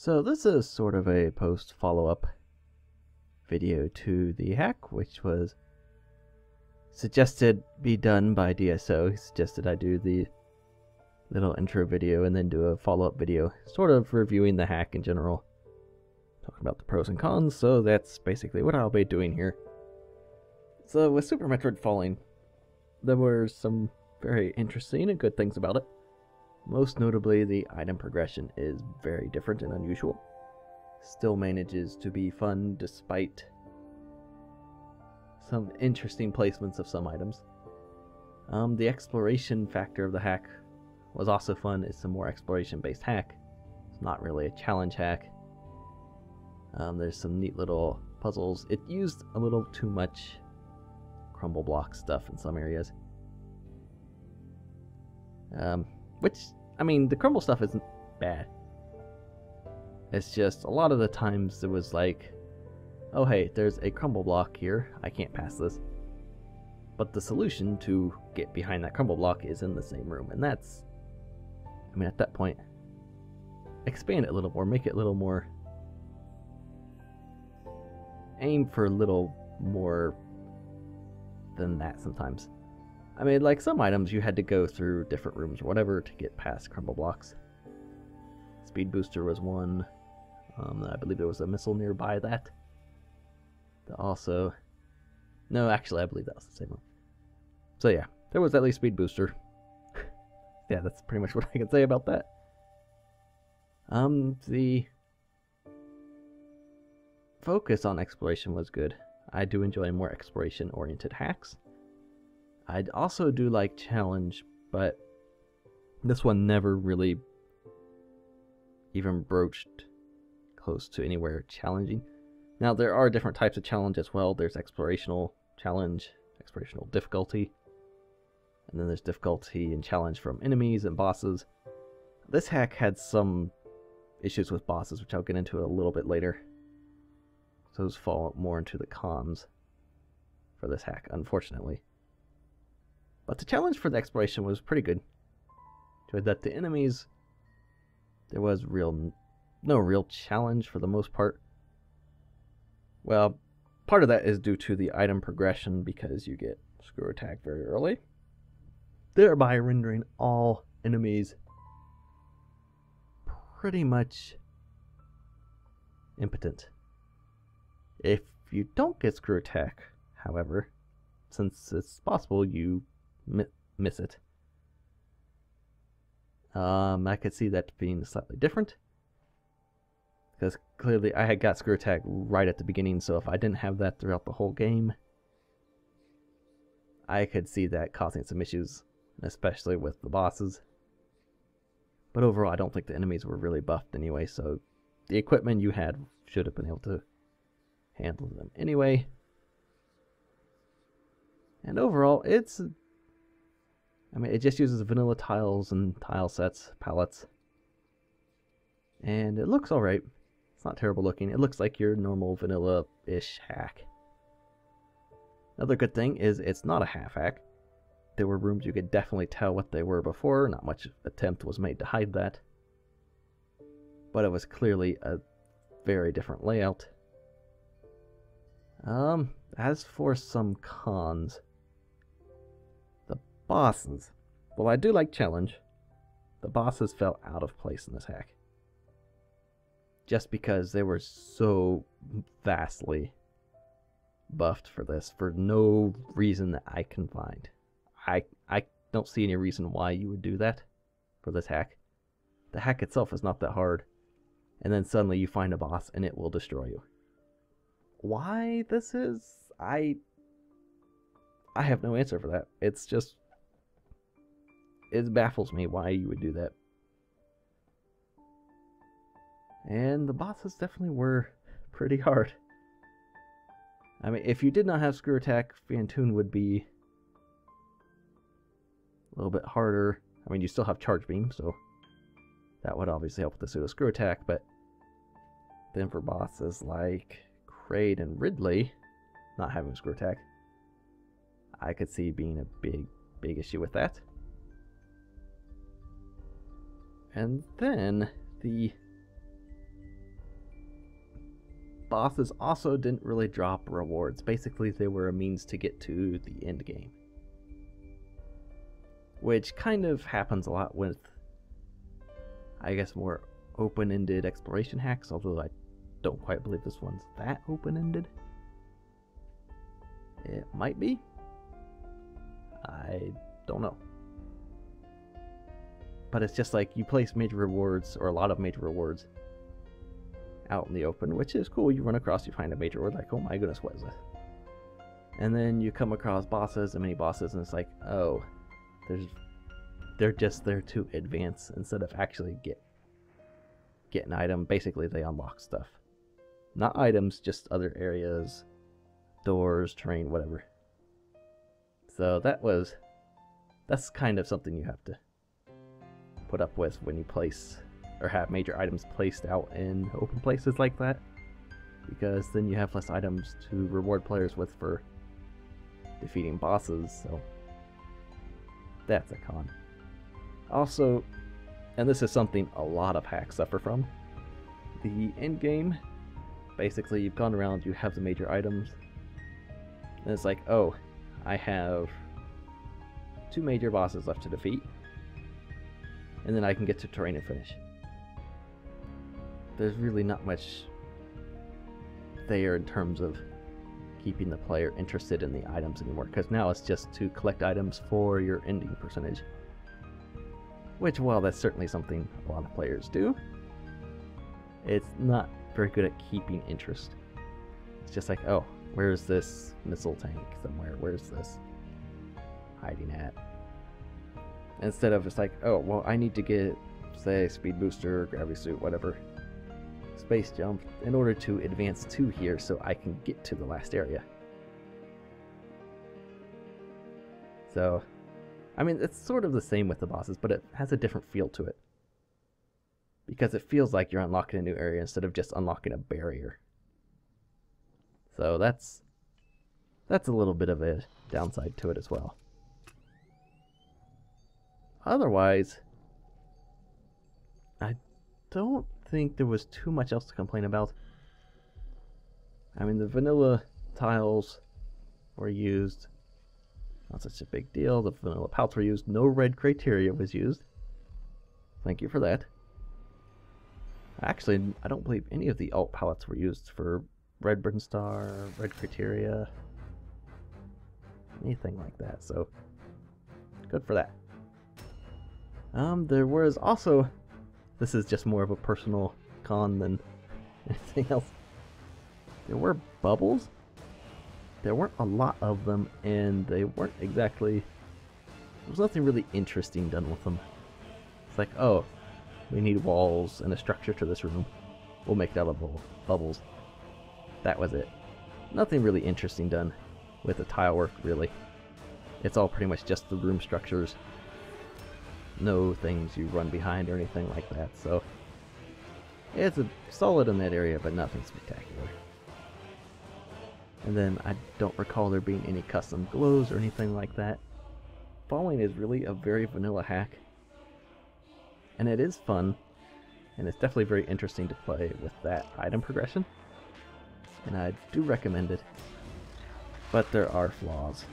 So this is sort of a post follow-up video to the hack, which was suggested be done by DSO. He suggested I do the little intro video and then do a follow-up video, sort of reviewing the hack in general, talking about the pros and cons. So that's basically what I'll be doing here. So with Super Metroid Falling, there were some very interesting and good things about it. Most notably, the item progression is very different and unusual. Still manages to be fun despite some interesting placements of some items. The exploration factor of the hack was also fun. It's a more exploration-based hack. It's not really a challenge hack. There's some neat little puzzles. It used a little too much crumble block stuff in some areas. Which, I mean, the crumble stuff isn't bad. It's just a lot of the times it was like, oh hey, there's a crumble block here, I can't pass this. But the solution to get behind that crumble block is in the same room, and that's, I mean, at that point, expand it a little more, make it a little more, aim for a little more than that sometimes. I mean, like some items you had to go through different rooms or whatever to get past crumble blocks. Speed booster was one. I believe there was a missile nearby that. Also, no, actually I believe that was the same one. So yeah, there was at least speed booster. Yeah, that's pretty much what I can say about that. The focus on exploration was good. I do enjoy more exploration-oriented hacks. I also do like challenge, but this one never really even broached close to anywhere challenging. Now, there are different types of challenge as well. There's explorational challenge, explorational difficulty, and then there's difficulty and challenge from enemies and bosses. This hack had some issues with bosses, which I'll get into a little bit later. So those fall more into the cons for this hack, unfortunately. But the challenge for the exploration was pretty good. Enjoyed that the enemies, there was no real challenge for the most part. Well, part of that is due to the item progression because you get screw attack very early, thereby rendering all enemies pretty much impotent. If you don't get screw attack, however, since it's possible you miss it, I could see that being slightly different. Because clearly I had got screw attack right at the beginning, so if I didn't have that throughout the whole game, I could see that causing some issues, especially with the bosses. But overall, I don't think the enemies were really buffed anyway, so the equipment you had should have been able to handle them anyway. And overall, it just uses vanilla tiles and tile sets, palettes. And it looks alright. It's not terrible looking. It looks like your normal vanilla-ish hack. Another good thing is it's not a half hack. There were rooms you could definitely tell what they were before. Not much attempt was made to hide that. But it was clearly a very different layout. As for some cons, the bosses. Well, I do like challenge. The bosses fell out of place in this hack. Just because they were so vastly buffed for this, for no reason that I can find. I don't see any reason why you would do that for this hack. The hack itself is not that hard. And then suddenly you find a boss and it will destroy you. Why this is, I have no answer for that. It's just, it baffles me why you would do that. And the bosses definitely were pretty hard. I mean, if you did not have screw attack, Phantoon would be a little bit harder. I mean, you still have charge beam, so that would obviously help with the pseudo screw attack, but then for bosses like Kraid and Ridley not having screw attack, I could see being a big issue with that. And then the bosses also didn't really drop rewards. Basically, they were a means to get to the end game. Which kind of happens a lot with, I guess, more open-ended exploration hacks, although I don't quite believe this one's that open-ended. It might be. I don't know. But it's just like you place major rewards, or a lot of major rewards, out in the open, which is cool. You run across, you find a major reward, like, oh my goodness, what is this? And then you come across bosses and mini bosses, and it's like, oh, they're just there to advance instead of actually get an item. Basically, they unlock stuff. Not items, just other areas, doors, terrain, whatever. So that's kind of something you have to put up with when you place or have major items placed out in open places like that, because then you have less items to reward players with for defeating bosses, so that's a con. Also, and this is something a lot of hacks suffer from, the end game, basically you've gone around, you have the major items, and it's like, oh, I have 2 major bosses left to defeat, and then I can get to terrain and finish. There's really not much there in terms of keeping the player interested in the items anymore, because now it's just to collect items for your ending percentage. Which, while that's certainly something a lot of players do, it's not very good at keeping interest. It's just like, oh, where's this missile tank somewhere? Where's this hiding at? Instead of just like, oh, well, I need to get, say, speed booster, gravity suit, whatever, space jump, in order to advance to here so I can get to the last area. So, I mean, it's sort of the same with the bosses, but it has a different feel to it. Because it feels like you're unlocking a new area instead of just unlocking a barrier. So that's a little bit of a downside to it as well. Otherwise, I don't think there was too much else to complain about. I mean, the vanilla tiles were used. Not such a big deal. The vanilla palettes were used. No red criteria was used. Thank you for that. Actually, I don't believe any of the alt palettes were used for red burn star, red criteria, anything like that. So, good for that. There was also, this is just more of a personal con than anything else. There were bubbles. There weren't a lot of them, and they weren't exactly, there was nothing really interesting done with them. It's like, oh, we need walls and a structure to this room. We'll make it out of bubbles. That was it. Nothing really interesting done with the tile work, really. It's all pretty much just the room structures. No things you run behind or anything like that, so it's a solid in that area, but nothing spectacular. And then I don't recall there being any custom glows or anything like that. Falling is really a very vanilla hack, and it is fun, and it's definitely very interesting to play with that item progression, and I do recommend it, but there are flaws.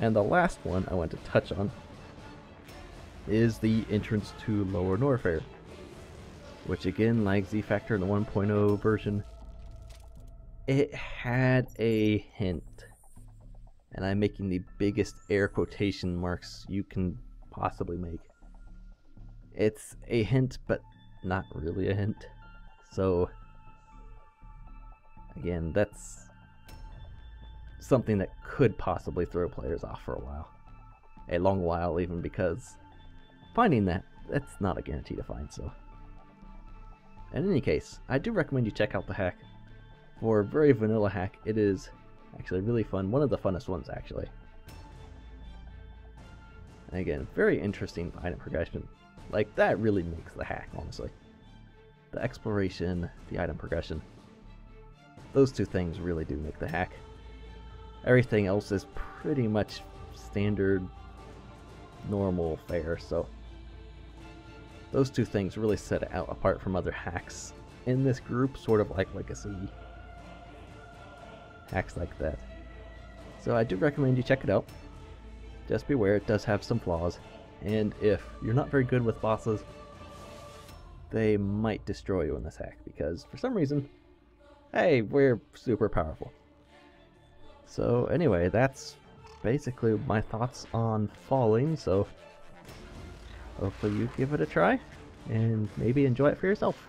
And the last one I want to touch on is the entrance to Lower Norfair, which again, like Z-Factor in the 1.0 version, it had a hint, and I'm making the biggest air quotation marks you can possibly make. It's a hint, but not really a hint. So, again, that's something that could possibly throw players off for a while. A long while, even, because finding that's not a guarantee to find, so. In any case, I do recommend you check out the hack. For a very vanilla hack, it is actually really fun. One of the funnest ones, actually. And again, very interesting item progression. Like, that really makes the hack, honestly. The exploration, the item progression. Those two things really do make the hack. Everything else is pretty much standard, normal fare, so those two things really set it out apart from other hacks in this group, sort of like Legacy hacks like that. So I do recommend you check it out. Just beware, it does have some flaws, and if you're not very good with bosses, they might destroy you in this hack, because for some reason, hey, we're super powerful. So anyway, that's basically my thoughts on Falling, so hopefully you give it a try, and maybe enjoy it for yourself.